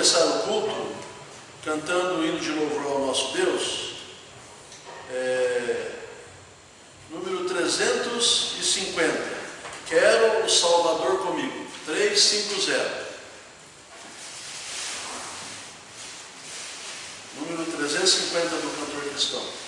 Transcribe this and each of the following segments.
começar o culto cantando o hino de louvor ao nosso Deus, número 350. Quero o Salvador comigo. 350. Número 350 do cantor cristão.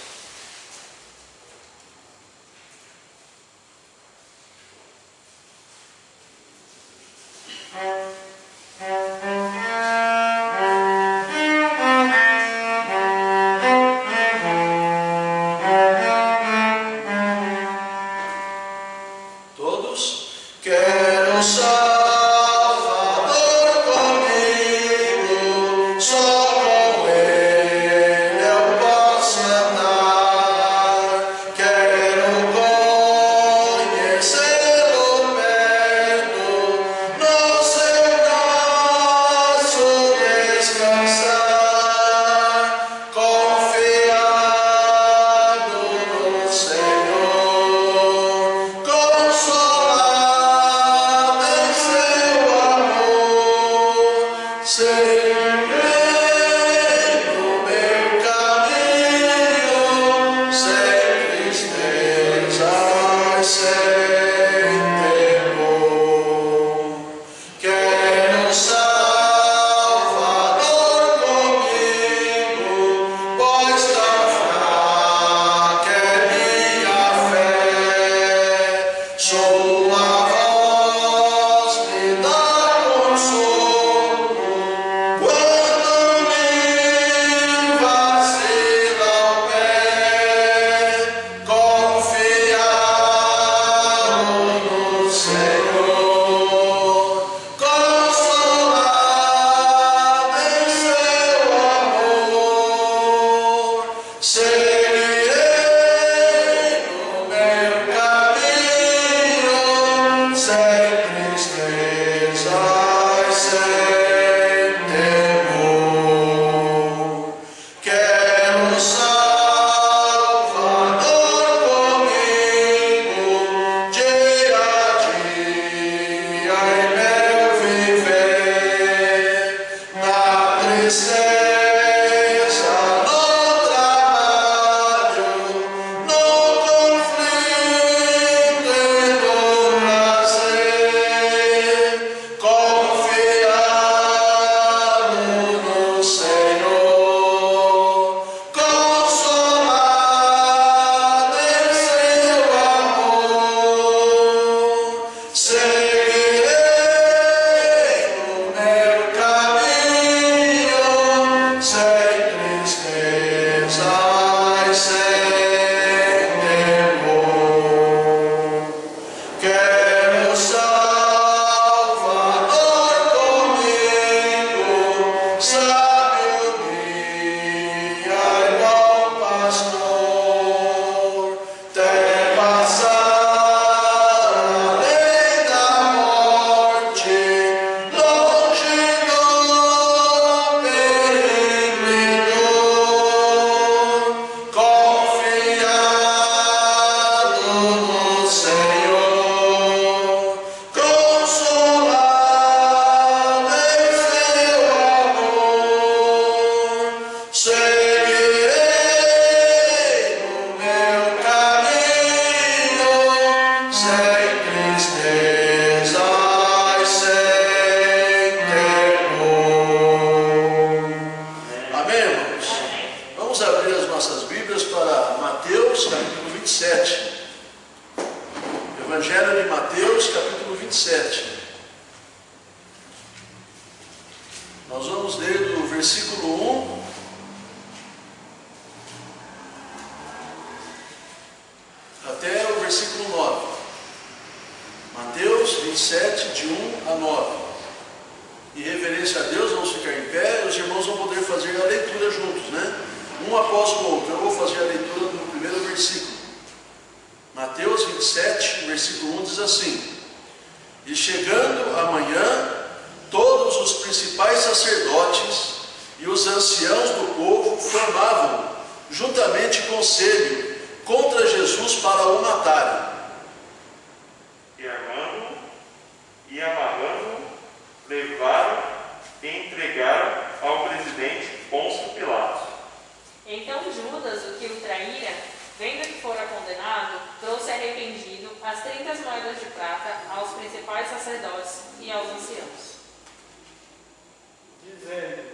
Evangelho de Mateus, capítulo 27. Nós vamos ler do versículo 1 até o versículo 9. Mateus 27, de 1 a 9. Em reverência a Deus, vamos ficar em pé, os irmãos vão poder fazer a leitura juntos, né? Um após o outro. Eu vou fazer a leitura do primeiro versículo. Mateus 27, versículo 1 diz assim: E chegando a manhã, todos os principais sacerdotes e os anciãos do povo formavam juntamente conselho contra Jesus para o matarem. E armando e amarrando, levaram e entregaram ao presidente Pôncio Pilatos. Então Judas, o que o traíra, vendo que fora condenado, trouxe arrependido as 30 moedas de prata aos principais sacerdotes e aos anciãos, dizendo: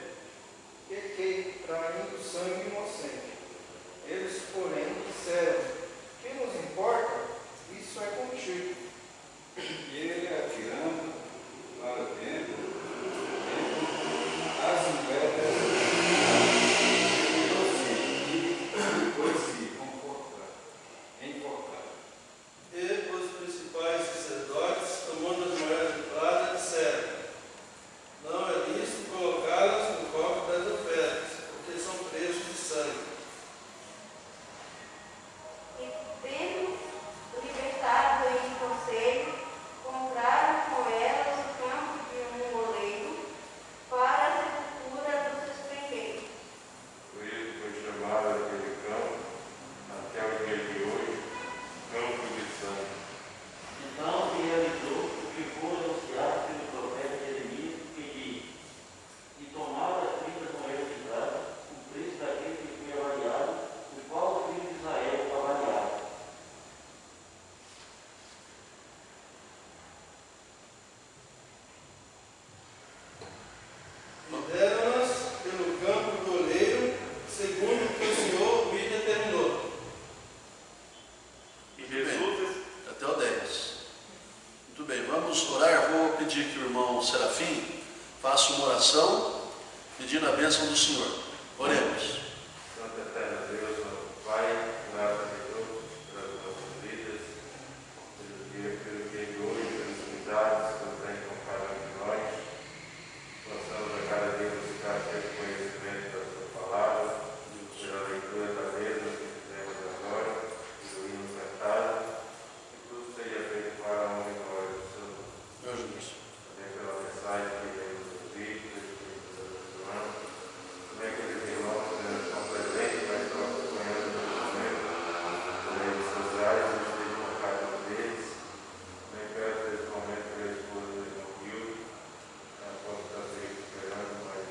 pequei, traindo sangue inocente. Eles, porém, disseram: que nos importa? Isso é contigo. E ele, atirando para dentro as moedas, foi-se enforcado. E os principais sacerdotes, tomando as moedas de prata, disseram: não é lícito colocá-las no cofre das ofertas, porque são preços de sangue. E tendo libertado em conselho, compraram com elas o campo de um oleiro para a sepultura dos estrangeiros. Por isso foi chamado aquele campo, até o dia de hoje, Campo de Sangue. Então se realizou o que foi anunciado pelo profeta Jeremias, que diz: e tomava as 30 moedas de prata, o preço daquele que foi avaliado, o qual o filho de Israel avaliado. E deram-nas pelo campo do oleiro, segundo o que o Senhor me determinou. E Jesus, Até o 10. Muito bem, vamos orar. Vou pedir que o irmão Serafim faça uma oração pedindo a bênção do Senhor. Oremos. Santo Eterno Deus, nosso Pai, graças a Deus pelas nossas vidas, pelo dia de hoje, pelas unidades que você tem com cada um de nós. Possamos a cada dia buscar ter conhecimento da sua palavra, pela leitura da mesma que fizemos agora, do hino cantado, que tudo seja feito para a honra e glória do seu nome. Meu Jesus. Também pela mensagem que iremos ouvir, que o Espírito Santo abençoando. Também aqueles irmãos que não estão presentes, mas estão acompanhando no momento, nas redes sociais, eu esteja com cada um deles. Também peço nesse momento pela esposa do irmão Hildo, que ela possa estar se recuperando o mais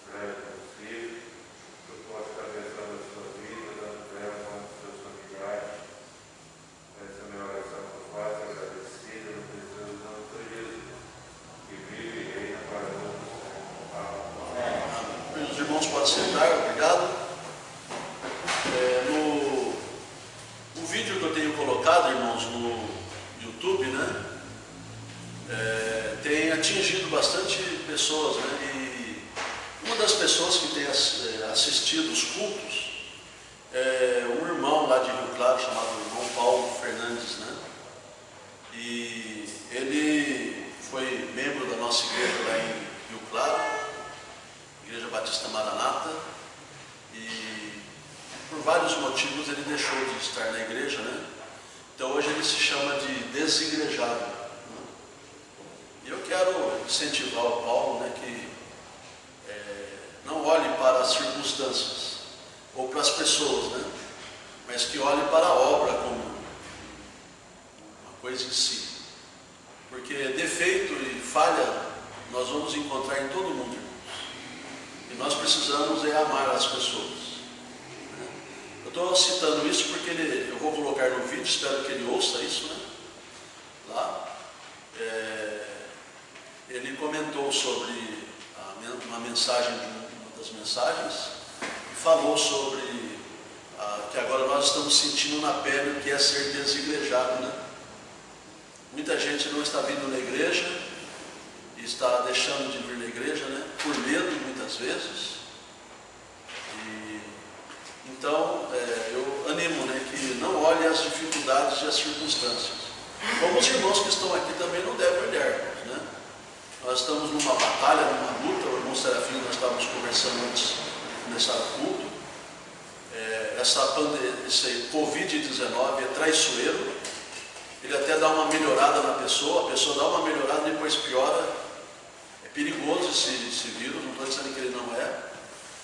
breve possível, que eu possa estar abençoando a sua vida, tanto dela quanto dos seus familiares. Essa é a minha oração que eu faço, agradecida no precioso nome de Jesus, que vive e reina para todos sempre. Amém. Os irmãos podem sentar, obrigado. No vídeo que eu tenho colocado, irmãos, no YouTube, né, tem atingido bastante pessoas, né, e uma das pessoas que tem assistido os cultos é um irmão lá de Rio Claro, chamado irmão Paulo Fernandes, né, e ele foi membro da nossa igreja lá em Rio Claro, Igreja Batista Maranata, e por vários motivos ele deixou de estar na igreja, né? Então hoje ele se chama de desigrejado, né? E eu quero incentivar o Paulo, né, que não olhe para as circunstâncias ou para as pessoas, né? Mas que olhe para a obra como uma coisa em si, porque defeito e falha nós vamos encontrar em todo mundo. E nós precisamos amar as pessoas. Eu estou citando isso porque eu vou colocar no vídeo, espero que ele ouça isso, né? Lá. Ele comentou sobre uma mensagem, uma das mensagens, e falou sobre que agora nós estamos sentindo na pele o que é ser desigrejado, né? Muita gente não está vindo na igreja, e está deixando de vir na igreja, né? Por medo, muitas vezes. Então, eu animo, né, que não olhe as dificuldades e as circunstâncias. Como os irmãos que estão aqui também não devem olhar, né? Nós estamos numa batalha, numa luta. O irmão Serafim, nós estávamos conversando antes de começar o culto. Esse Covid-19 é traiçoeiro. Ele até dá uma melhorada na pessoa, a pessoa dá uma melhorada e depois piora. É perigoso esse vírus, não estou dizendo que ele não é.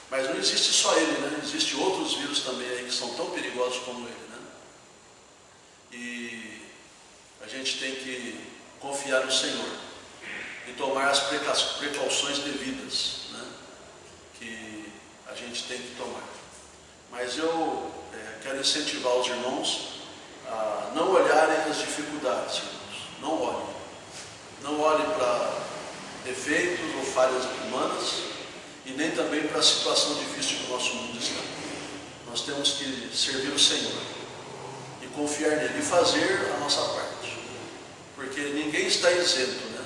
Mas não existe só ele, né? Existem outros vírus também aí que são tão perigosos como ele, né? E a gente tem que confiar no Senhor. E tomar as precauções devidas, né, que a gente tem que tomar. Mas eu quero incentivar os irmãos a não olharem as dificuldades, irmãos. Não olhem. Não olhem para defeitos ou falhas humanas e nem também para a situação difícil que o nosso mundo está. Nós temos que servir o Senhor e confiar nele e fazer a nossa parte, porque ninguém está isento, né?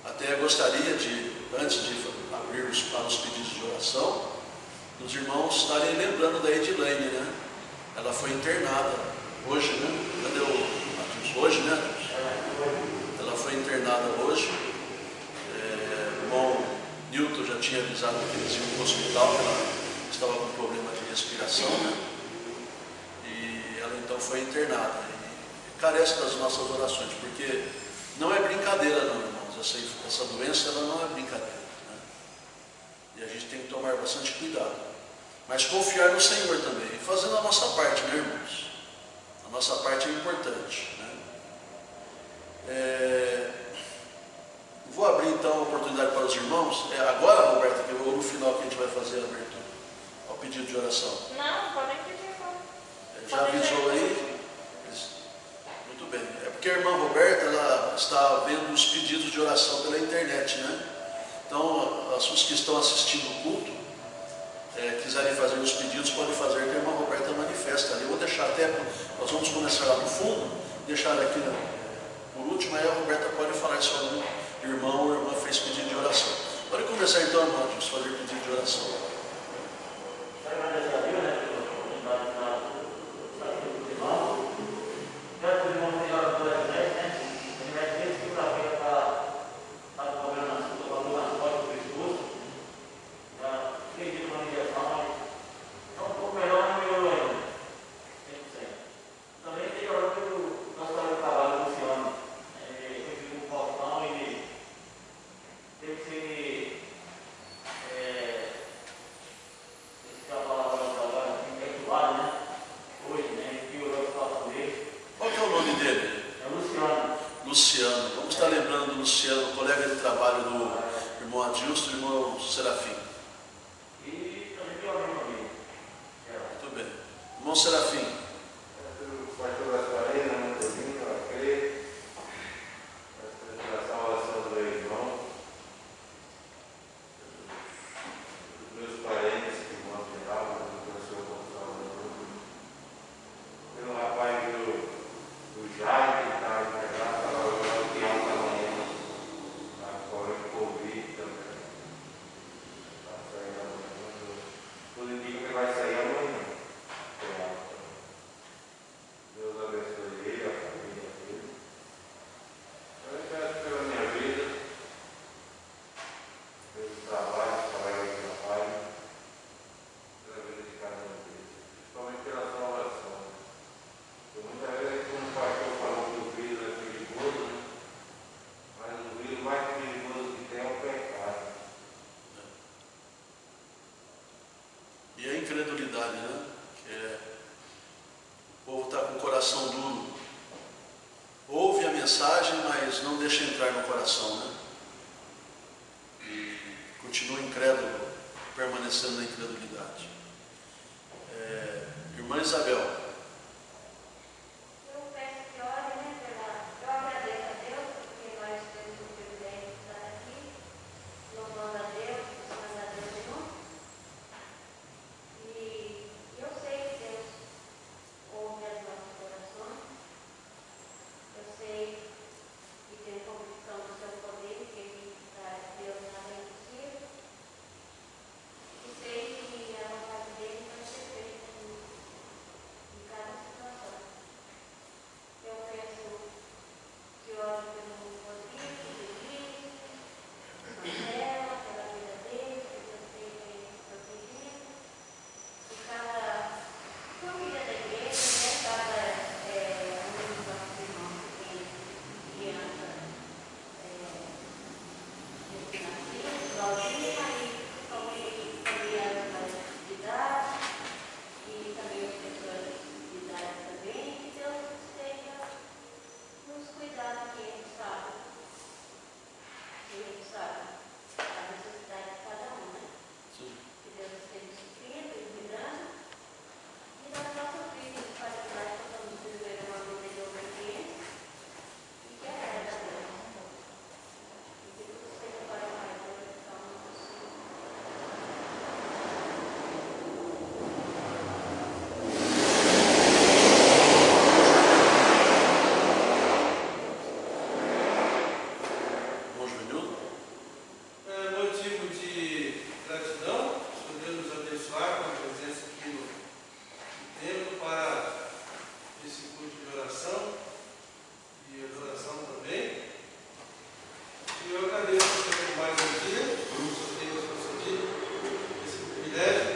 Até gostaria de, antes de abrirmos para os pedidos de oração, os irmãos estarem lembrando da Edilene, né? Ela foi internada hoje, né? Cadê o Matheus? Hoje, né? Ela foi internada hoje. O irmão Newton já tinha avisado que eles iam para o hospital, que ela estava com problema de respiração, né? E ela então foi internada. E carece das nossas orações, porque não é brincadeira não, irmãos. Essa doença ela não é brincadeira, né? E a gente tem que tomar bastante cuidado. Mas confiar no Senhor também, fazendo a nossa parte, né, irmãos? A nossa parte é importante, né? Vou abrir então a oportunidade para os irmãos. Agora, Roberta, que ou no final que a gente vai fazer a abertura, ao pedido de oração. Não, podem pedir agora. Já avisou aí? Muito bem. É porque a irmã Roberta, ela está vendo os pedidos de oração pela internet, né? Então, os que estão assistindo o culto, quiserem fazer os pedidos, podem fazer, que a irmã Roberta manifesta ali. Eu vou deixar até, nós vamos começar lá no fundo, deixar aqui por último, aí a Roberta pode falar se algum irmão ou irmã fez pedido de oração. Pode começar então, irmão, a fazer pedido de oração. Luciano, vamos estar lembrando do Luciano, colega de trabalho do irmão Adilson e do irmão Serafim. E também tem alguém comigo. Muito bem. Irmão Serafim. E a incredulidade, né? O povo está com o coração duro. Ouve a mensagem, mas não deixa entrar no coração, né? E continua incrédulo, permanecendo na incredulidade. Irmã Isabel. sabe a necessidade de cada um, né? Sim. Que Deus esteja suprindo e cuidando. E das nossas vidas particulares, possamos viver uma vida de obediência e que agrada a Deus. E que tudo seja para a glorificação do Senhor. Irmão Juvenil? É motivo de gratidão, por Deus nos abençoar com a presença aqui no templo para esse culto de oração e adoração também. E eu agradeço a Deus por mais um dia, que o Senhor tem nos concedido esse privilégio.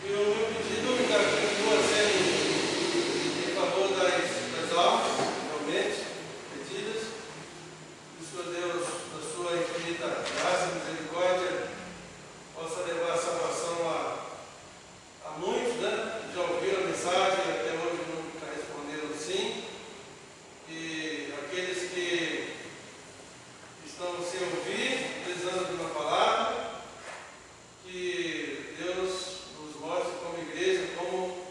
E o meu pedido ainda continua sendo em favor das almas, realmente, pedidas. Que o Senhor Deus, na sua infinita graça e misericórdia, possa levar a salvação a muitos, né? Já ouviram a mensagem, até hoje nunca responderam sim. E aqueles que estão sem ouvir, precisando de uma palavra, que Deus nos mostre como igreja como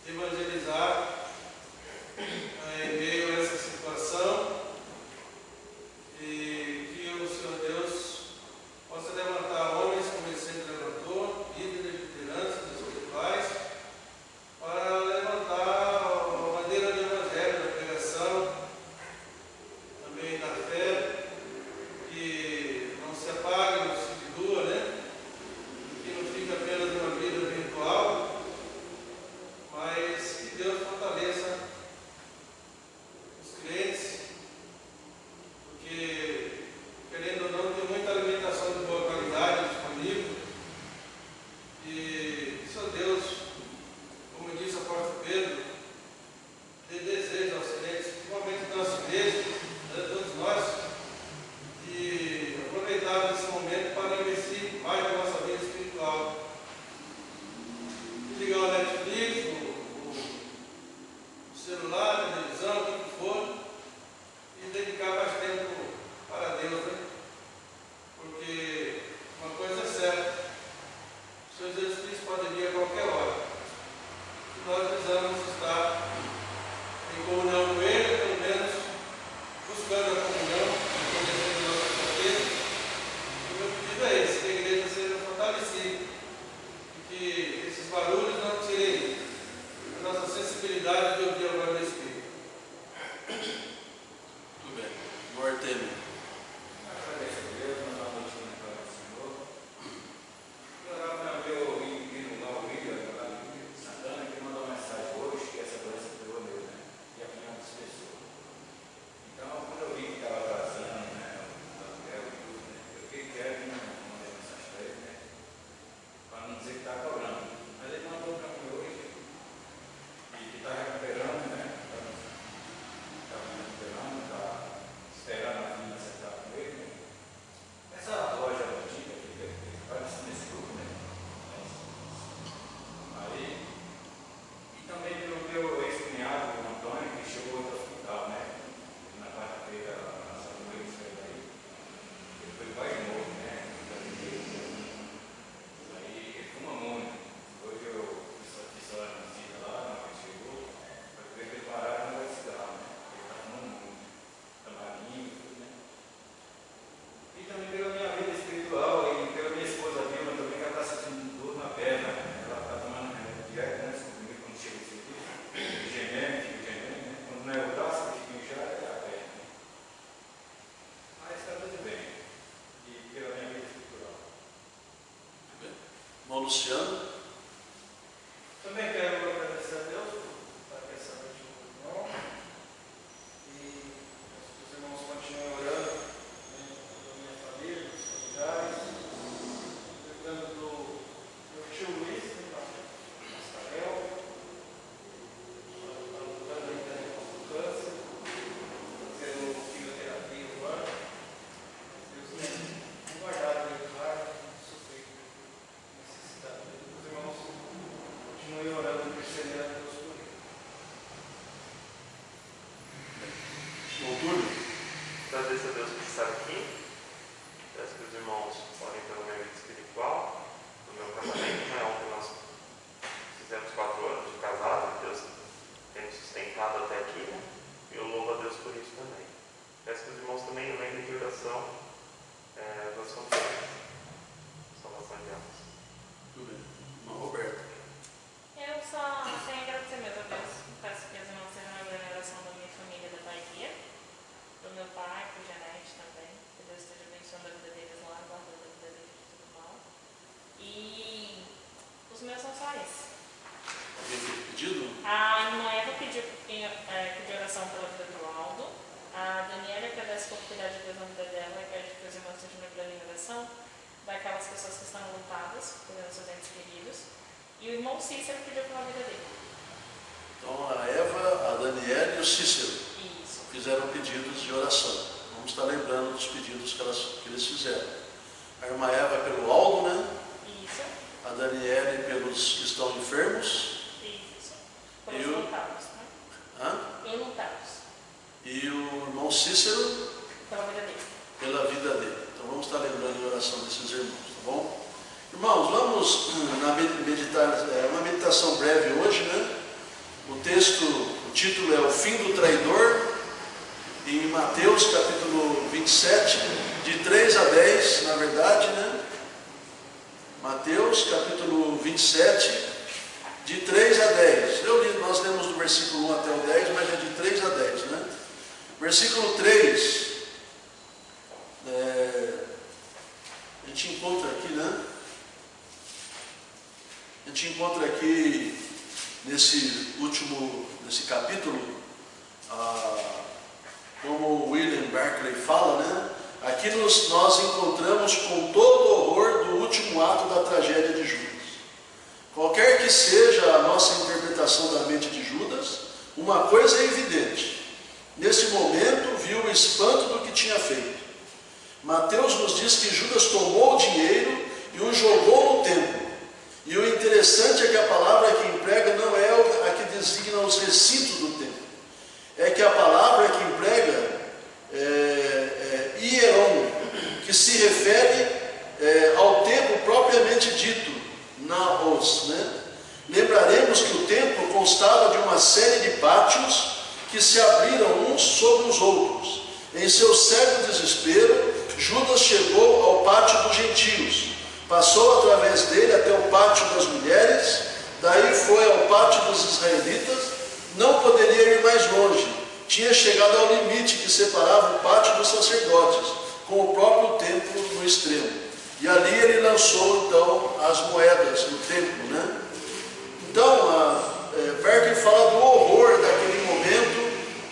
evangelizar em meio a essa situação. E que o Senhor Deus possa levantar homens como Ele sempre levantou, líderes, lideranças espirituais, para levantar a bandeira do Evangelho, da pregação, também da fé, que não se apague, não se dilua, né? Que não fique apenas uma vida virtual, mas que Deus fortaleça os crentes, porque, querendo ou não, tem muita alimentação de boa qualidade disponível. E, Senhor Deus, como disse o apóstolo Pedro, dê desejo aos crentes, principalmente da nossa igreja, né, todos nós, de aproveitar esse momento para investir mais na nossa vida espiritual. E ligar o Netflix, o celular, a televisão, o que for, e dedicar mais tempo para Deus, né? Porque uma coisa é certa, o Senhor Jesus Cristo pode vir a qualquer hora. E nós precisamos estar em comunhão com Ele, pelo menos buscando a comunhão, conhecendo a nossa fraqueza. E o meu pedido é esse, que a igreja seja fortalecida e que esses barulhos não tirem a nossa sensibilidade de ouvir a voz do Espírito. Tudo bem. Irmão Artemio. Agradeço a Deus, nós vamos noite na palavra do Senhor. Meu menino lá, o William, lá de Santana, que mandou uma mensagem hoje que essa doença pegou nele, né? E a minha pessoas. Então, quando eu vi que estava atrasando, né? O aluguel e tudo, né? Eu fiquei quieto e não mandei mensagem para ele, né? Para não dizer que está cobrando. Mas ele mandou para mim hoje e que está recuperando, né? Está recuperando, está esperando a filha acertar com ele, né? Essa loja antiga que parece nesse grupo, né? Aí, e também pelo meu ex-cunhado, o Antônio, que chegou do hospital, né? Na quarta-feira, a nossa doença aí. Ele foi pai de novo, né? Aí ele fuma muito. Hoje eu fiz a visita lá, na hora que chegou, para ver que ele parar não vai cigarro, né? Ele está fumando muito. Tamarinho, tudo, né? E também pela minha vida espiritual e pela minha esposa Vilma também, que ela está sentindo dor na perna. Ela está tomando remédio direto, né? Comigo quando chega esse dia. Gemendo, fica gemendo, né? Quando não é o braço, que fica já é a perna. Né? Mas está tudo bem. E pela minha vida espiritual. Tudo bem. Irmão Luciano. Também quero agradecer a Deus por estar essa noite com o irmão. E os irmãos continuem orando, né, pela minha família, dos familiares, lembrando do meu tio Luiz, né, Rafael, está lutando ainda com o câncer, fazendo quimioterapia agora. Deus tem guardado ele lá, sofrer necessidade. Os prosperidade de Deus na vida dela, e pede que os irmãos estejam lembrando em oração daquelas pessoas que estão lutadas, cuidando dos seus entes queridos. E o irmão Cícero pediu pela vida dele. Então a Eva, a Daniela e o Cícero Isso. fizeram pedidos de oração. Vamos estar lembrando dos pedidos que eles fizeram. A irmã Eva pelo Aldo, né? Isso. A Daniela pelos que estão enfermos. Isso. Pelos E o- lutados, né? Hã? Enlutados. E o irmão Cícero Pela vida dele. pela vida dele. Então vamos estar lembrando em oração desses irmãos, tá bom? Irmãos, vamos meditar, uma meditação breve hoje, né? O título é O Fim do Traidor, em Mateus capítulo 27, de 3 a 10, na verdade, né? Mateus capítulo 27, de 3 a 10. Nós lemos do versículo 1 até o 10, mas é de 3 a 10, né? Versículo 3, a gente encontra aqui, né? A gente encontra aqui nesse capítulo, como o William Barclay fala, né? Aqui nós encontramos com todo o horror do último ato da tragédia de Judas. Qualquer que seja a nossa interpretação da mente de Judas, uma coisa é evidente. Nesse momento, viu o espanto do que tinha feito. Mateus nos diz que Judas tomou o dinheiro e o jogou no templo. E o interessante é que a palavra que emprega não é a que designa os recintos do templo. É que a palavra que emprega hieron, que se refere ao templo propriamente dito, naos, né? Lembraremos que o templo constava de uma série de pátios que se abriram uns sobre os outros. Em seu cego desespero, Judas chegou ao pátio dos gentios, passou através dele até o pátio das mulheres, daí foi ao pátio dos israelitas, não poderia ir mais longe, tinha chegado ao limite que separava o pátio dos sacerdotes, com o próprio templo no extremo. E ali ele lançou então as moedas no templo, né? Então, Berkeley fala do horror daquele momento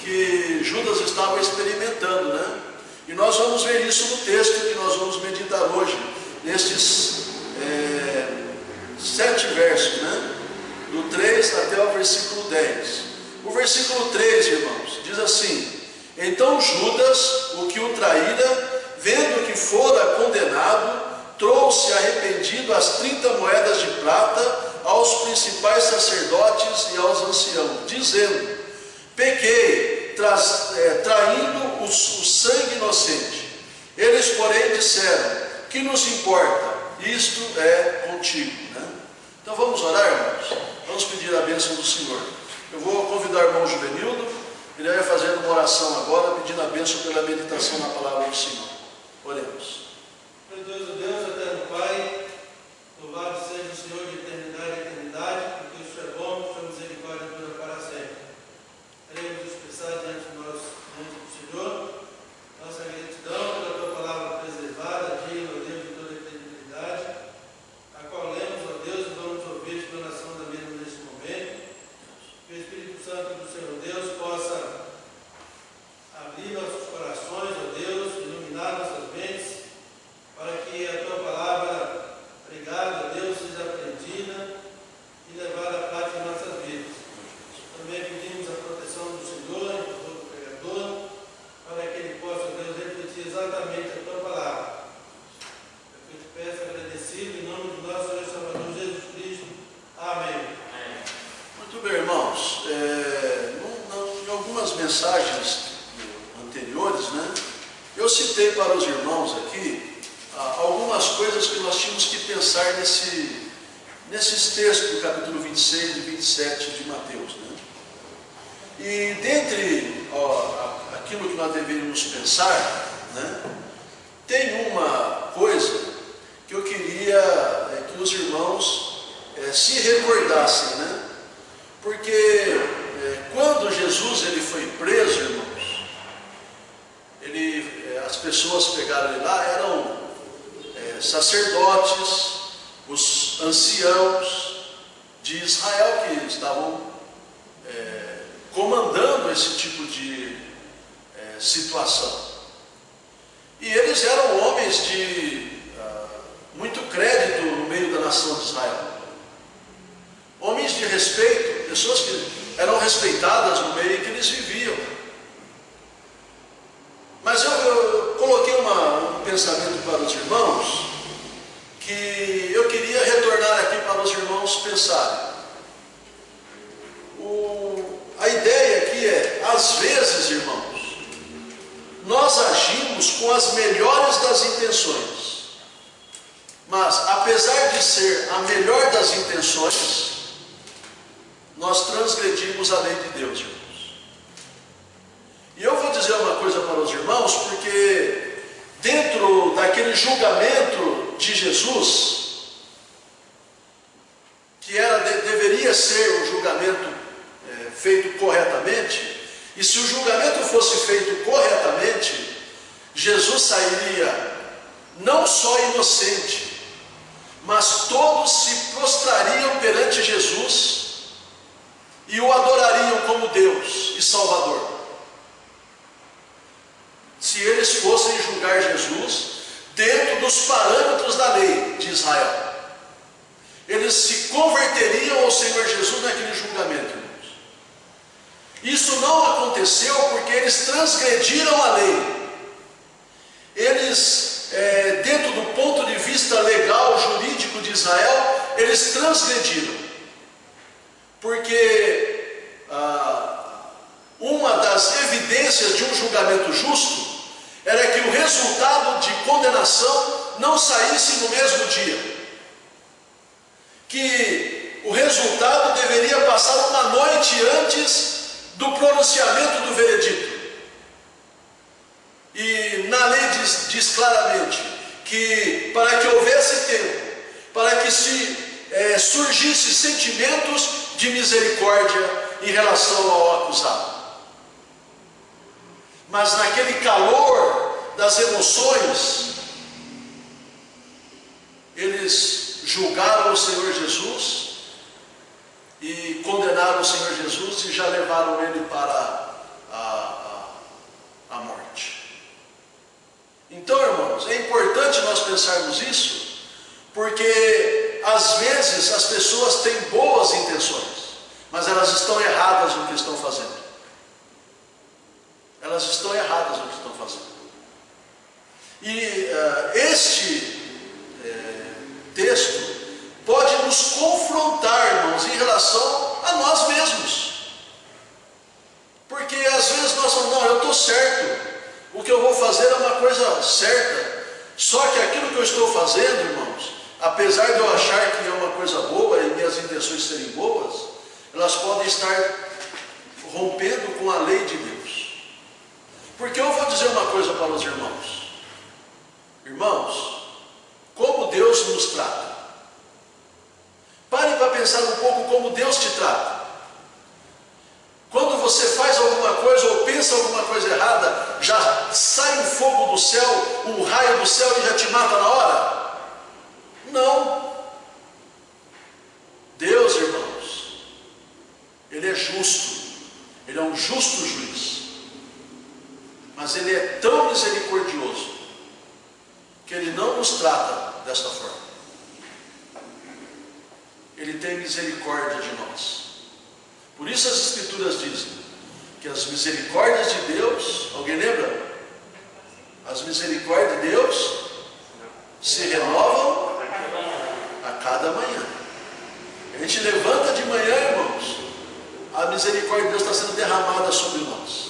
que Judas estava experimentando, né? E nós vamos ver isso no texto que nós vamos meditar hoje, nestes 7 versos, né? Do 3 até o versículo 10. O versículo 3, irmãos, diz assim: Então Judas, o que o traíra, vendo que fora condenado, trouxe arrependido as 30 moedas de prata aos principais sacerdotes e aos anciãos, dizendo: Pequei, traindo o sangue inocente. Eles, porém, disseram: Que nos importa? Isto é contigo, né? Então vamos orar, irmãos. Vamos pedir a bênção do Senhor. Eu vou convidar o irmão Juvenildo. Ele vai fazer uma oração agora, pedindo a bênção pela meditação na palavra do Senhor. Oremos. Poderoso Deus, eterno Pai, louvado seja o Senhor de eternidade a eternidade, porque o Senhor é bom, sua misericórdia dura para sempre. Queremos expressar diante do Senhor nossa gratidão pela tua palavra preservada, digna, ó Deus, de toda a eternidade, a qual lemos, ó Deus, e vamos ouvir a explanação da mesma neste momento. Que o Espírito Santo do Senhor Deus possa abrir nossos corações, ó Deus, iluminar nossas mentes, para que a tua palavra pregada, ó Deus, seja aprendida e levada à prática em nossas vidas. Também pedimos a proteção do Senhor e do pregador, para que ele possa, ó Deus, refletir exatamente a tua palavra. Eu te peço agradecido em nome do nosso Senhor e Salvador Jesus Cristo. Amém. Muito bem, irmãos. Em algumas mensagens anteriores, né, eu citei para os irmãos aqui algumas coisas que nós tínhamos que pensar nesses textos do capítulo 26 e 27 de Mateus, né? E dentre aquilo que nós deveríamos pensar, né, tem uma coisa que eu queria que os irmãos se recordassem, né? Porque quando Jesus ele foi preso, irmãos, as pessoas pegaram ele lá, eram sacerdotes, os anciãos de Israel que estavam comandando esse tipo de situação. E eles eram homens de muito crédito no meio da nação de Israel. Homens de respeito, pessoas que eram respeitadas no meio em que eles viviam. Mas eu coloquei um pensamento para os irmãos, que eu queria retornar aqui para os irmãos pensarem. A ideia aqui é, às vezes, irmãos, nós agimos com as melhores das intenções, mas apesar de ser a melhor das intenções, nós transgredimos a lei de Deus, irmãos. E eu vou dizer uma coisa para os irmãos, porque dentro daquele julgamento de Jesus, que deveria ser um julgamento feito corretamente, e se o julgamento fosse feito corretamente, Jesus sairia não só inocente, mas todos se prostrariam perante Jesus e o adorariam como Deus e Salvador. Se eles fossem julgar Jesus dentro dos parâmetros da lei de Israel, eles se converteriam ao Senhor Jesus naquele julgamento, irmãos. Isso não aconteceu porque eles transgrediram a lei. Eles, dentro do ponto de vista legal, jurídico de Israel, eles transgrediram. Porque uma das evidências de um julgamento justo era que o resultado de condenação não saísse no mesmo dia. Que o resultado deveria passar uma noite antes do pronunciamento do veredito. E na lei diz claramente que para que houvesse tempo, para que surgisse sentimentos de misericórdia em relação ao acusado. Mas naquele calor das emoções, eles julgaram o Senhor Jesus e condenaram o Senhor Jesus e já levaram ele para a morte. Então, irmãos, é importante nós pensarmos isso, porque às vezes as pessoas têm boas intenções, mas elas estão erradas no que estão fazendo. Elas estão erradas no que estão fazendo. E este texto pode nos confrontar, irmãos, em relação a nós mesmos. Porque às vezes nós falamos, não, eu estou certo, o que eu vou fazer é uma coisa certa. Só que aquilo que eu estou fazendo, irmãos, apesar de eu achar que é uma coisa boa e minhas intenções serem boas, elas podem estar rompendo com a lei de Deus. Porque eu vou dizer uma coisa para os irmãos. Irmãos, como Deus nos trata. Pare para pensar um pouco como Deus te trata. Quando você faz alguma coisa ou pensa alguma coisa errada, já sai um fogo do céu, um raio do céu e já te mata na hora? Não. Deus, irmãos, Ele é justo. Ele é um justo juiz. Mas Ele é tão misericordioso que Ele não nos trata desta forma. Ele tem misericórdia de nós. Por isso as Escrituras dizem que as misericórdias de Deus, alguém lembra? As misericórdias de Deus se renovam a cada manhã. A gente levanta de manhã, irmãos, a misericórdia de Deus está sendo derramada sobre nós.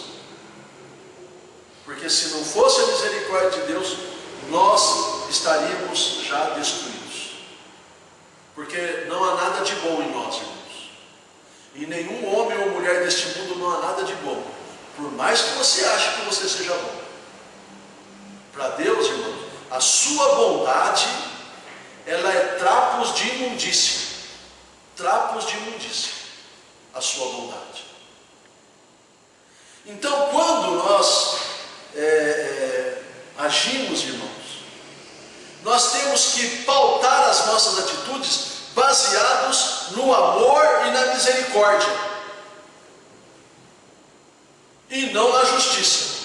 Porque se não fosse a misericórdia de Deus, nós estaríamos já destruídos. Porque não há nada de bom em nós, irmãos. Em nenhum homem ou mulher deste mundo não há nada de bom. Por mais que você ache que você seja bom. Para Deus, irmãos, a sua bondade, ela é trapos de imundícia. Trapos de imundícia. A sua bondade. Então, quando nós agimos, irmãos, nós temos que pautar as nossas atitudes baseados no amor e na misericórdia, e não na justiça.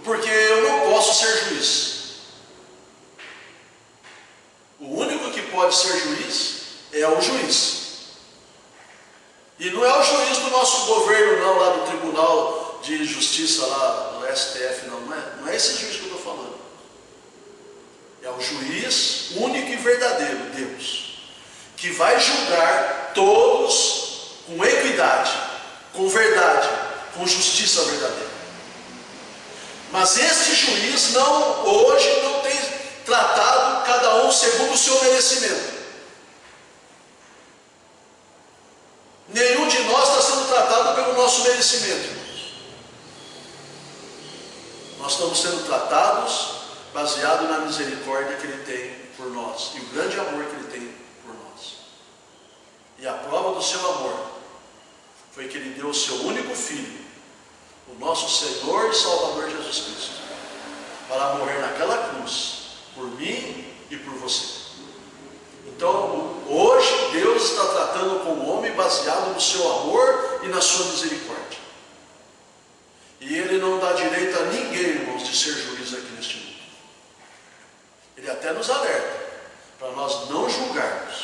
Porque eu não posso ser juiz. O único que pode ser juiz é o juiz. E não é o juiz do nosso governo, não, lá do Tribunal de Justiça, lá do STF, não é esse juiz que eu estou falando. É o juiz único e verdadeiro, Deus, que vai julgar todos com equidade, com verdade, com justiça verdadeira. Mas este juiz hoje não tem tratado cada um segundo o seu merecimento. Nenhum de nós está sendo tratado pelo nosso merecimento, irmãos. Nós estamos sendo tratados baseado na misericórdia que Ele tem por nós e o grande amor que Ele tem por nós. E a prova do seu amor foi que Ele deu o seu único Filho, o nosso Senhor e Salvador Jesus Cristo, para morrer naquela cruz por mim e por você. Então, hoje Deus está tratando com o homem baseado no seu amor e na sua misericórdia. E Ele não dá direito a ninguém, irmãos, de ser juiz aqui neste mundo. Ele até nos alerta para nós não julgarmos.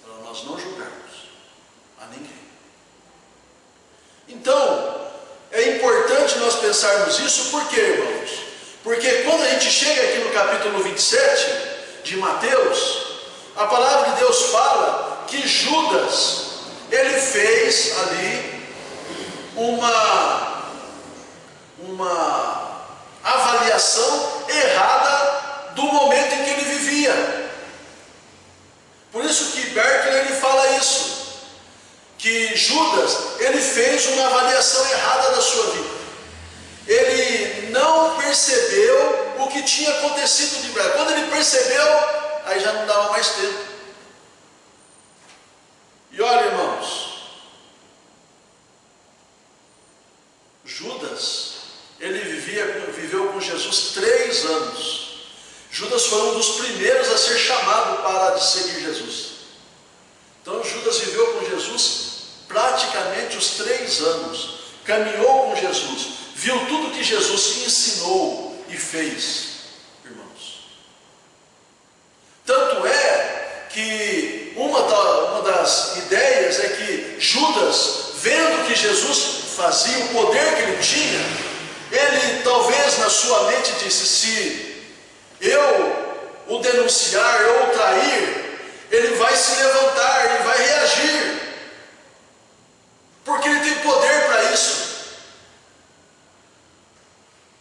Para nós não julgarmos a ninguém. Então, é importante nós pensarmos isso, por quê, irmãos? Porque quando a gente chega aqui no capítulo 27 de Mateus, a palavra de Deus fala que Judas, ele fez ali uma avaliação errada do momento em que ele vivia. Por isso que Berkeley ele fala isso, que Judas, ele fez uma avaliação errada da sua vida. Ele não percebeu o que tinha acontecido de verdade. Quando ele percebeu, aí já não dava mais tempo. E olha, irmãos, Judas, ele viveu com Jesus 3 anos. Judas foi um dos primeiros a ser chamado para seguir Jesus. Então Judas viveu com Jesus praticamente os 3 anos. Caminhou com Jesus, viu tudo que Jesus ensinou e fez, irmãos. Tanto é que uma das ideias é que Judas, vendo que Jesus fazia, o poder que ele tinha, ele talvez na sua mente disse: se eu o denunciar, eu o trair, ele vai se levantar, ele vai reagir, porque ele tem poder para isso.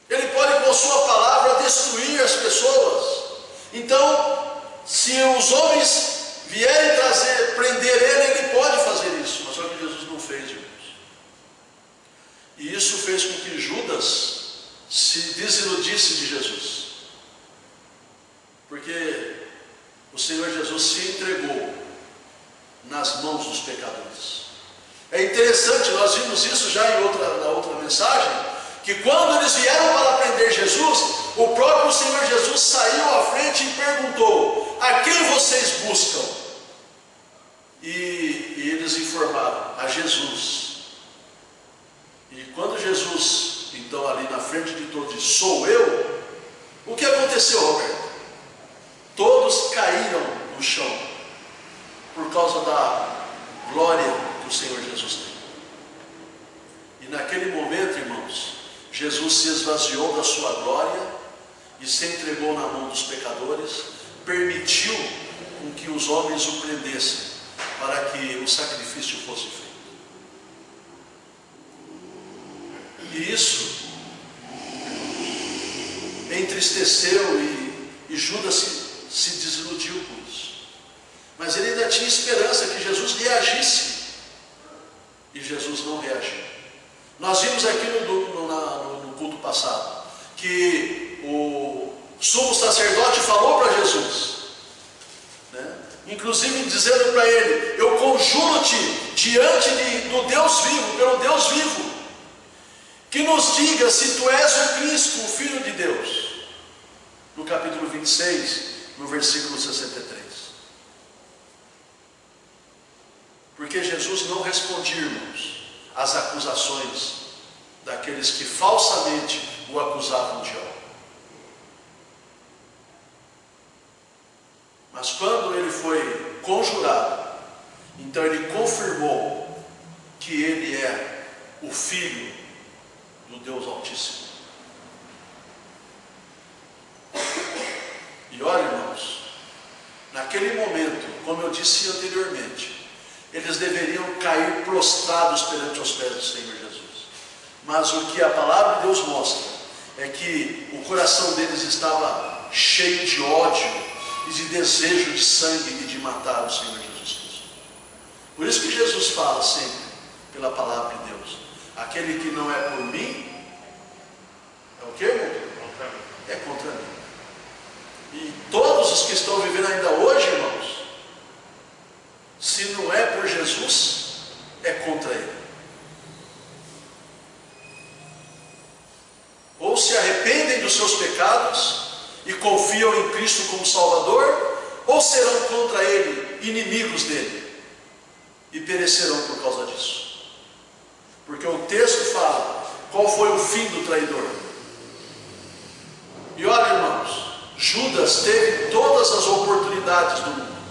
Ele pode com sua palavra destruir as pessoas. Então, se os homens vierem prender ele pode fazer isso. Mas só que Jesus não fez, irmãos. E isso fez com que Judas se desiludisse de Jesus. Porque o Senhor Jesus se entregou nas mãos dos pecadores. É interessante, nós vimos isso já na outra mensagem, que quando eles vieram para prender Jesus, o próprio Senhor Jesus saiu à frente e perguntou: a quem vocês buscam? E eles informaram: a Jesus. E quando Jesus, então ali na frente de todos, disse: sou eu, o que aconteceu, Roberto? Todos caíram no chão, por causa da glória que o Senhor Jesus tem. E naquele momento, irmãos, Jesus se esvaziou da sua glória e se entregou na mão dos pecadores, permitiu com que os homens o prendessem, para que o sacrifício fosse feito. E isso entristeceu e Judas se desiludiu com isso. Mas ele ainda tinha esperança que Jesus reagisse. E Jesus não reagiu. Nós vimos aqui no culto passado que o sumo sacerdote falou para Jesus, né? Inclusive dizendo para ele: eu conjuro-te diante do Deus vivo, pelo Deus vivo, que nos diga se tu és o Cristo, o Filho de Deus. No capítulo 26, no versículo 63. Porque Jesus não respondia, irmãos, às acusações daqueles que falsamente o acusavam de algo. Mas quando ele foi conjurado, então ele confirmou que ele é o Filho do Deus Altíssimo. E olha, irmãos, naquele momento, como eu disse anteriormente, eles deveriam cair prostrados perante os pés do Senhor Jesus. Mas o que a palavra de Deus mostra é que o coração deles estava cheio de ódio e de desejo de sangue e de matar o Senhor Jesus Cristo. Por isso que Jesus fala sempre, pela palavra de Deus, aquele que não é por mim, é o quê, irmão? É contra mim. E todos os que estão vivendo ainda hoje, irmãos, se não é por Jesus, é contra Ele. Ou se arrependem dos seus pecados e confiam em Cristo como Salvador, ou serão contra Ele, inimigos dele, e perecerão por causa disso. Porque o texto fala qual foi o fim do traidor. E olha, irmãos, Judas teve todas as oportunidades do mundo.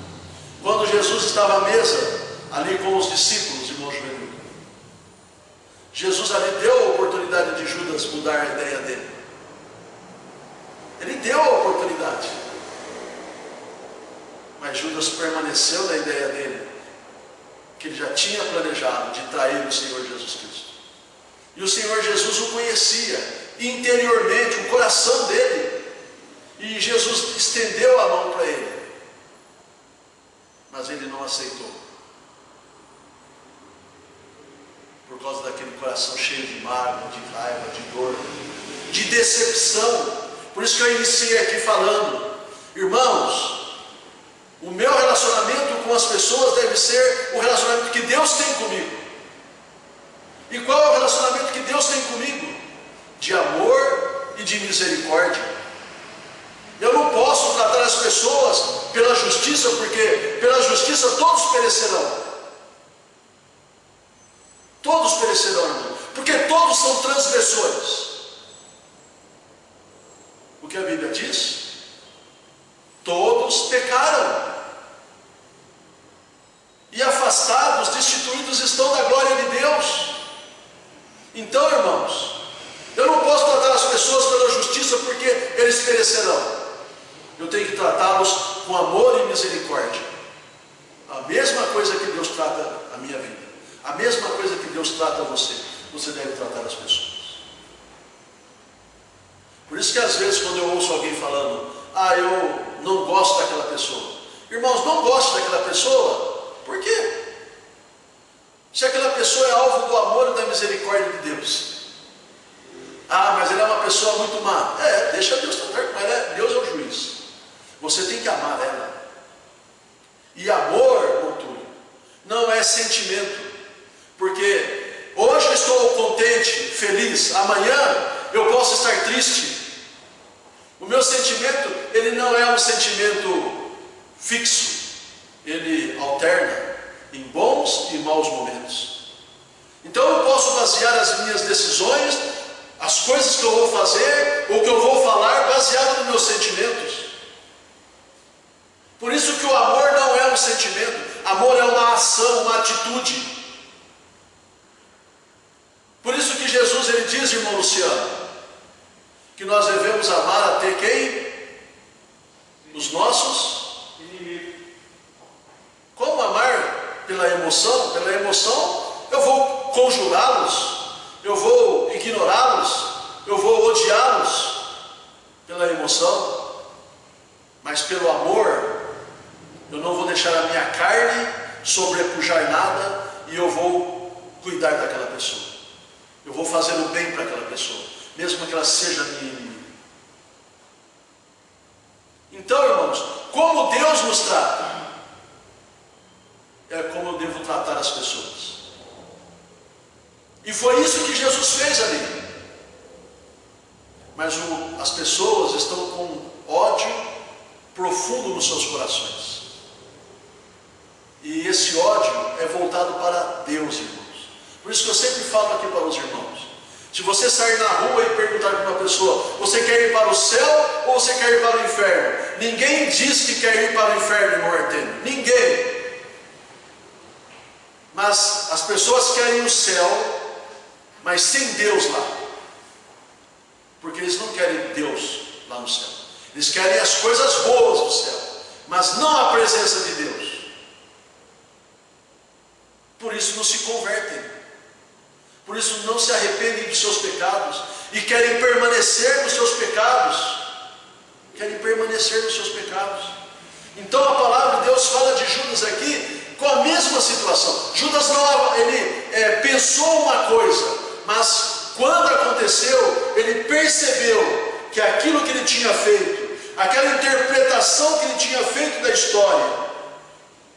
Quando Jesus estava à mesa, ali com os discípulos, irmão Juvenil, Jesus ali deu a oportunidade de Judas mudar a ideia dele. Ele deu a oportunidade. Mas Judas permaneceu na ideia dele, que ele já tinha planejado de trair o Senhor Jesus Cristo. E o Senhor Jesus o conhecia interiormente, o coração dele. E Jesus estendeu a mão para ele, mas ele não aceitou, por causa daquele coração cheio de mágoa, de raiva, de dor, de decepção. Por isso que eu iniciei aqui falando, irmãos, o meu relacionamento com as pessoas deve ser o relacionamento que Deus tem comigo. E qual é o relacionamento que Deus tem comigo? De amor e de misericórdia. Eu não posso tratar as pessoas pela justiça, porque pela justiça todos perecerão. Todos perecerão, irmão, porque todos são transgressores. O que a Bíblia diz? Todos pecaram e afastados, destituídos estão da glória de Deus. Então, irmãos, eu não posso tratar as pessoas pela justiça porque eles perecerão. Eu tenho que tratá-los com amor e misericórdia. A mesma coisa que Deus trata a minha vida, a mesma coisa que Deus trata você, você deve tratar as pessoas. Por isso que às vezes quando eu ouço alguém falando, eu não gosto daquela pessoa. Irmãos, não gosto daquela pessoa, por quê? Se aquela pessoa é alvo do amor e da misericórdia de Deus. Mas ele é uma pessoa muito má. Deixa Deus tratar com ela, Deus é o juiz. Você tem que amar ela. E amor, Montuno, não é sentimento. Porque hoje eu estou contente, feliz, amanhã eu posso estar triste. O meu sentimento, ele não é um sentimento fixo. Ele alterna em bons e maus momentos. Então eu posso basear as minhas decisões, as coisas que eu vou fazer, ou que eu vou falar, baseado nos meus sentimentos. Por isso que o amor não é um sentimento, amor é uma ação, uma atitude. Por isso que Jesus, ele diz, irmão Luciano, que nós devemos amar até quem? Os nossos inimigos. Como amar? Pela emoção? Pela emoção eu vou conjurá-los, eu vou ignorá-los, eu vou odiá-los pela emoção. Mas pelo amor, eu não vou deixar a minha carne sobrepujar nada e eu vou cuidar daquela pessoa. Eu vou fazer o bem para aquela pessoa, mesmo que ela seja minha inimiga. Então, irmãos, como Deus nos trata, é como eu devo tratar as pessoas. E foi isso que Jesus fez ali. Mas as pessoas estão com ódio profundo nos seus corações. E esse ódio é voltado para Deus, irmãos. Por isso que eu sempre falo aqui para os irmãos. Se Se você sair na rua e perguntar para uma pessoa, você quer ir para o céu ou você quer ir para o inferno? Ninguém diz que quer ir para o inferno, irmão Artêmio. Ninguém. Mas as pessoas querem o céu, mas sem Deus lá. Porque eles não querem Deus lá no céu. Eles querem as coisas boas do céu, mas não a presença de Deus. Por isso não se convertem. Por isso não se arrependem dos seus pecados e querem permanecer nos seus pecados. Querem permanecer nos seus pecados. Então a palavra de Deus fala de Judas aqui com a mesma situação. Judas não, ele pensou uma coisa, mas quando aconteceu, ele percebeu que aquilo que ele tinha feito, aquela interpretação que ele tinha feito da história,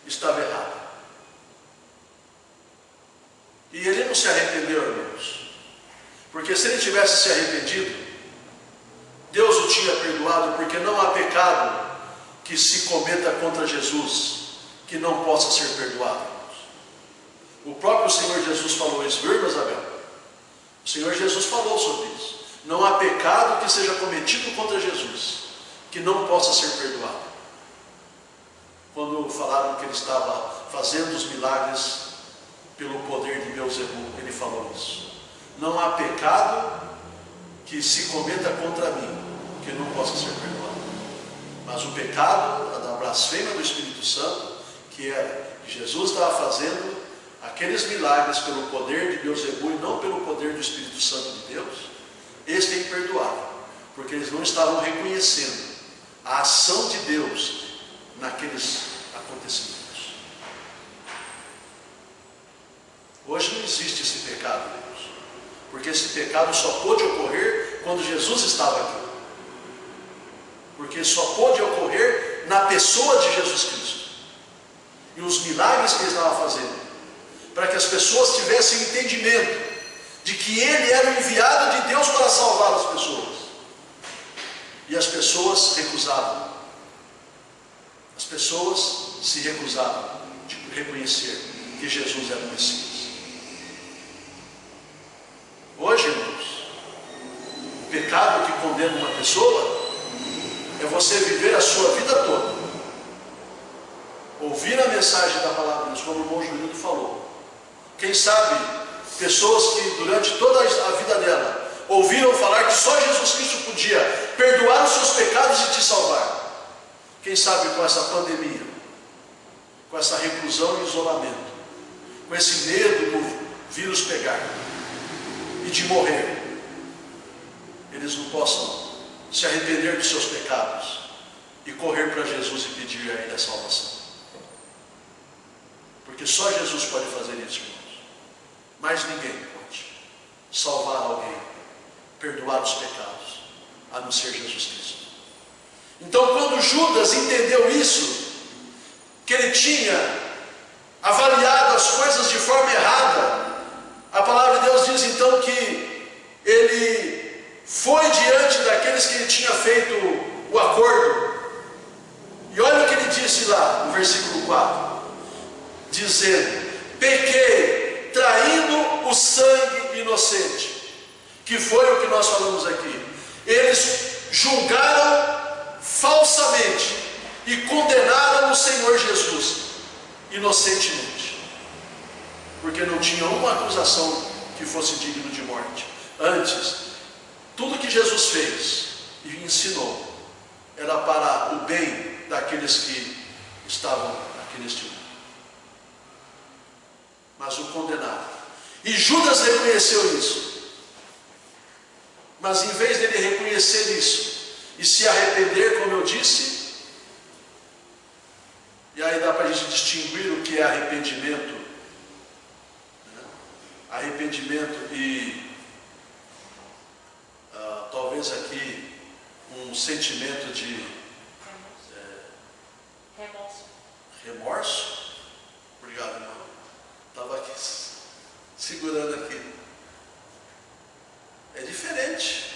estava errada. E ele não se arrependeu, irmãos. Porque se ele tivesse se arrependido, Deus o tinha perdoado, porque não há pecado que se cometa contra Jesus que não possa ser perdoado, irmãos. O próprio Senhor Jesus falou isso, viu, Isabel? O Senhor Jesus falou sobre isso. Não há pecado que seja cometido contra Jesus que não possa ser perdoado. Quando falaram que ele estava fazendo os milagres pelo poder de Beelzebul, ele falou isso. Não há pecado que se cometa contra mim que não possa ser perdoado. Mas o pecado da blasfêmia do Espírito Santo, que era que Jesus estava fazendo aqueles milagres pelo poder de Beelzebul e não pelo poder do Espírito Santo de Deus, esse é imperdoável, porque eles não estavam reconhecendo a ação de Deus naqueles acontecimentos. Hoje não existe esse pecado, Deus, porque esse pecado só pôde ocorrer quando Jesus estava aqui. Porque só pôde ocorrer na pessoa de Jesus Cristo. E os milagres que ele estava fazendo, para que as pessoas tivessem entendimento de que ele era o enviado de Deus para salvar as pessoas. E as pessoas recusavam. As pessoas se recusavam de reconhecer que Jesus era o Messias. Hoje, irmãos, o pecado que condena uma pessoa é você viver a sua vida toda, ouvir a mensagem da palavra de Deus, como o irmão Juliano falou. Quem sabe, pessoas que durante toda a vida dela ouviram falar que só Jesus Cristo podia perdoar os seus pecados e te salvar. Quem sabe com essa pandemia, com essa reclusão e isolamento, com esse medo do vírus pegar e de morrer, eles não possam se arrepender dos seus pecados e correr para Jesus e pedir a Ele a salvação. Porque só Jesus pode fazer isso, irmãos. Mais ninguém pode salvar alguém, perdoar os pecados, a não ser Jesus Cristo. Então, quando Judas entendeu isso, que ele tinha avaliado as coisas de forma errada, a palavra de Deus diz então que ele foi diante daqueles que ele tinha feito o acordo. E olha o que ele disse lá no versículo 4, dizendo: pequei, traindo o sangue inocente, que foi o que nós falamos aqui. Eles julgaram falsamente e condenaram o Senhor Jesus inocentemente, porque não tinha uma acusação que fosse digno de morte. Antes, tudo que Jesus fez e ensinou era para o bem daqueles que estavam aqui neste mundo. Mas o condenaram. E Judas reconheceu isso. Mas em vez dele reconhecer isso e se arrepender, como eu disse, e aí dá para a gente distinguir o que é arrependimento, né? Arrependimento e talvez aqui um sentimento de remorso. Obrigado, irmão. Estava aqui segurando aqui. É diferente.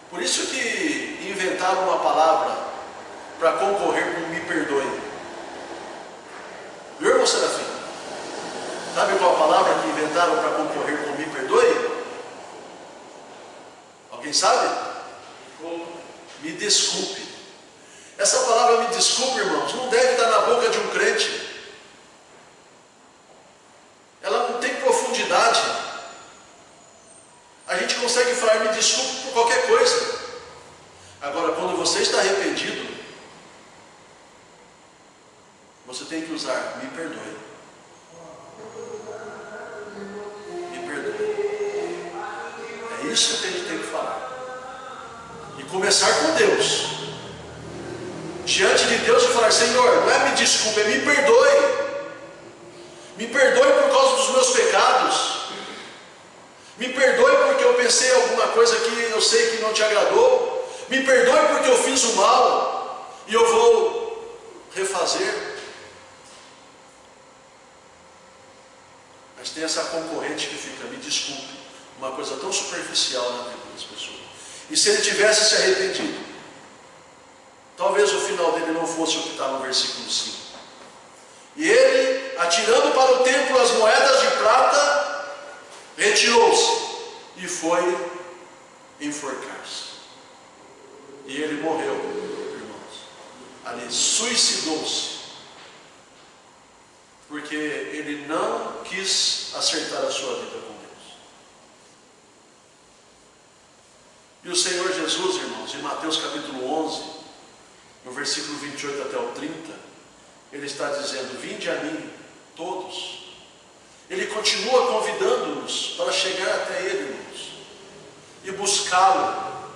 Por isso que inventaram uma palavra para concorrer com me perdoe. Viu, irmão Serafim? Sabe qual a palavra que inventaram para concorrer com me perdoe? Quem sabe? Me desculpe. Essa palavra me desculpe, irmãos, não deve estar na boca de um crente. Ela não tem profundidade. A gente consegue falar me desculpe por qualquer coisa. Agora, quando você está arrependido, você tem que usar me perdoe. Me perdoe. É isso que a gente tem que falar. E começar com Deus. Diante de Deus e falar, Senhor, não é me desculpe, é me perdoe. Me perdoe por causa dos meus pecados. Me perdoe porque eu pensei alguma coisa que eu sei que não te agradou. Me perdoe porque eu fiz o mal e eu vou refazer. Mas tem essa concorrente que fica, me desculpe, uma coisa tão superficial na vida das pessoas. E se ele tivesse se arrependido, talvez o final dele não fosse o que está no versículo 5. E ele, atirando para o templo as moedas de prata, retirou-se e foi enforcar-se. E ele morreu, irmãos. Ali suicidou-se. Porque ele não quis acertar a sua vida com Deus. E o Senhor Jesus, irmãos, em Mateus capítulo 11, no versículo 28 até o 30, ele está dizendo, vinde a mim, todos. Ele continua convidando-nos para chegar até ele, irmãos, e buscá-lo.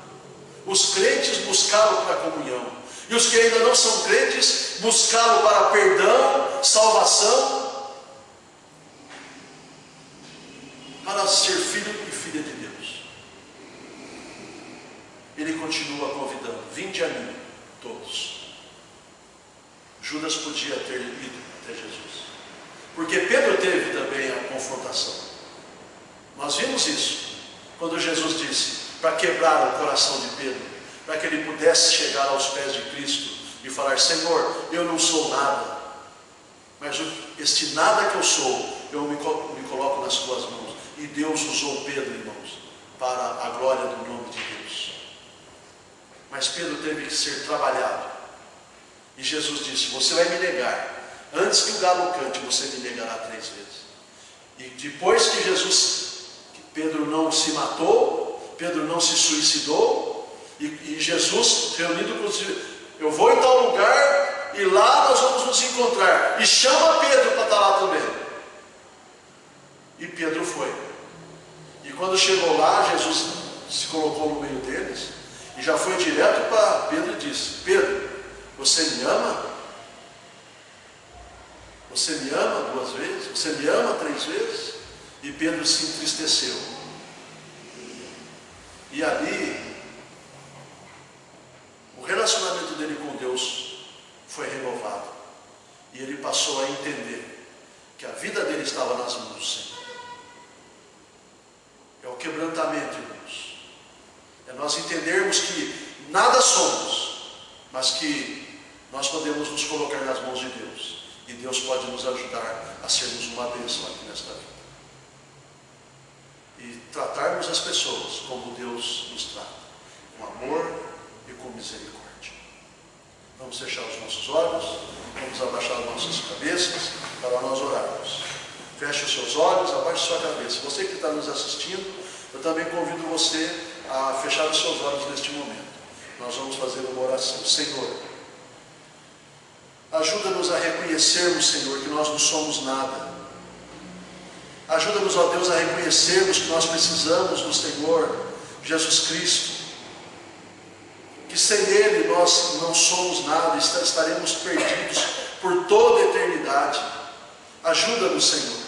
Os crentes buscá-lo para a comunhão. E os que ainda não são crentes, buscá-lo para perdão, salvação, para ser filho e filha de Deus. Ele continua convidando, vinde a mim, todos. Judas podia ter ido até Jesus, porque Pedro teve também a confrontação. Nós vimos isso, quando Jesus disse, para quebrar o coração de Pedro, para que ele pudesse chegar aos pés de Cristo e falar, Senhor, eu não sou nada, mas este nada que eu sou, eu me coloco nas tuas mãos. E Deus usou Pedro, irmãos, para a glória do nome de Deus. Mas Pedro teve que ser trabalhado. E Jesus disse, você vai me negar, antes que o galo cante, você me negará 3 vezes. E depois que Pedro não se matou, Pedro não se suicidou, e Jesus, reunido com os discípulos, eu vou em tal lugar, e lá nós vamos nos encontrar, e chama Pedro para estar lá também. E Pedro foi. E quando chegou lá, Jesus se colocou no meio deles, e já foi direto para Pedro e disse, Pedro, você me ama? Você me ama 2 vezes? Você me ama 3 vezes? E Pedro se entristeceu. E ali, o relacionamento dele com Deus foi renovado. E ele passou a entender que a vida dele estava nas mãos do Senhor. É o quebrantamento, irmãos. É nós entendermos que nada somos, mas que nós podemos nos colocar nas mãos de Deus. E Deus pode nos ajudar a sermos uma bênção aqui nesta vida. E tratarmos as pessoas como Deus nos trata, com amor e com misericórdia. Vamos fechar os nossos olhos, vamos abaixar as nossas cabeças para nós orarmos. Feche os seus olhos, abaixe sua cabeça. Você que está nos assistindo, eu também convido você a fechar os seus olhos neste momento. Nós vamos fazer uma oração. Senhor, ajuda-nos a reconhecermos, Senhor, que nós não somos nada. Ajuda-nos, ó Deus, a reconhecermos que nós precisamos do Senhor Jesus Cristo. Que sem Ele nós não somos nada, estaremos perdidos por toda a eternidade. Ajuda-nos, Senhor.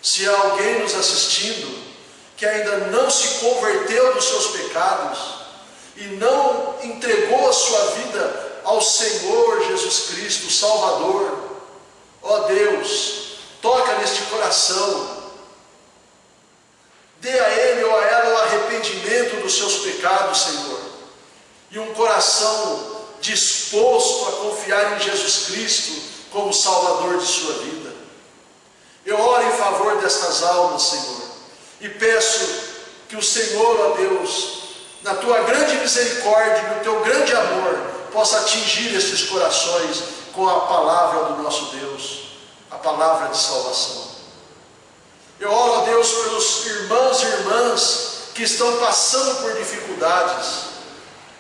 Se há alguém nos assistindo que ainda não se converteu dos seus pecados e não entregou a sua vida ao Senhor Jesus Cristo, Salvador, ó Deus, toca neste coração, dê a ele ou a ela o arrependimento dos seus pecados, Senhor, e um coração disposto a confiar em Jesus Cristo como Salvador de sua vida. Eu oro em favor destas almas, Senhor, e peço que o Senhor, ó Deus, na tua grande misericórdia, no teu grande amor, possa atingir estes corações com a palavra do nosso Deus, a palavra de salvação. Eu oro a Deus pelos irmãos e irmãs que estão passando por dificuldades.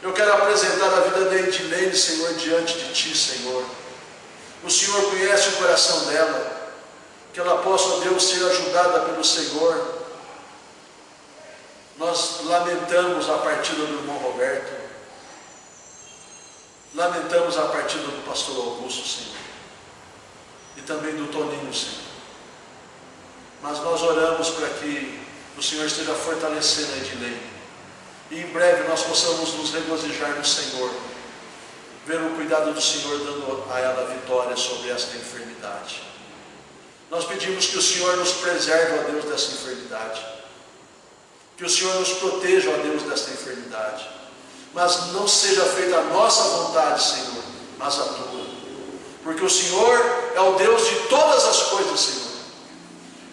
Eu quero apresentar a vida da Edilene, Senhor, diante de Ti, Senhor. O Senhor conhece o coração dela, que ela possa, Deus, ser ajudada pelo Senhor. Nós lamentamos a partida do irmão Roberto, lamentamos a partida do pastor Augusto, Senhor, e também do Toninho, Senhor. Mas nós oramos para que o Senhor esteja fortalecendo a Edilene, e em breve nós possamos nos regozijar no Senhor, ver o cuidado do Senhor dando a ela vitória sobre esta enfermidade. Nós pedimos que o Senhor nos preserve, ó Deus, dessa enfermidade, que o Senhor nos proteja, ó Deus, desta enfermidade, mas não seja feita a nossa vontade, Senhor, mas a Tua, porque o Senhor é o Deus de todas as coisas, Senhor,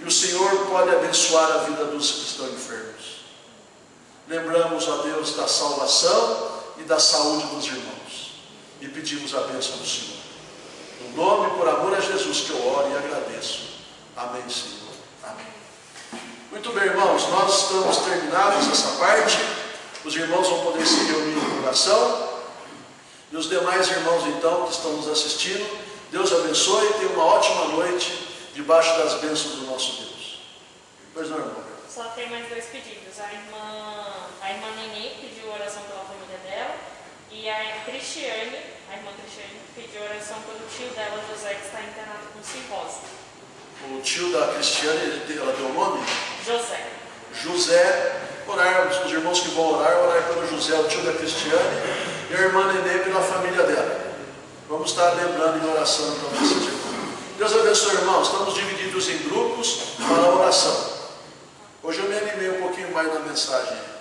e o Senhor pode abençoar a vida dos que estão enfermos. Lembramos, ó Deus, da salvação e da saúde dos irmãos, e pedimos a bênção do Senhor. No nome e por amor a Jesus que eu oro e agradeço. Amém, Senhor. Amém. Muito bem, irmãos, nós estamos terminados essa parte. Os irmãos vão poder se reunir em oração. E os demais irmãos, então, que estão nos assistindo, Deus abençoe e tenha uma ótima noite debaixo das bênçãos do nosso Deus. Pois não, irmão? Só tem mais dois pedidos. A irmã Nenê pediu oração pela família dela, e a irmã Cristiane pediu oração pelo tio dela, José, que está internado com cirrose. O tio da Cristiane, ela deu o nome? José. Orarmos, os irmãos que vão orar pelo José, o tio da Cristiane, e a irmã Nenê pela família dela. Vamos estar lembrando em oração para vocês, irmãos. Deus abençoe, irmãos. Estamos divididos em grupos para a oração. Hoje eu me animei um pouquinho mais na mensagem.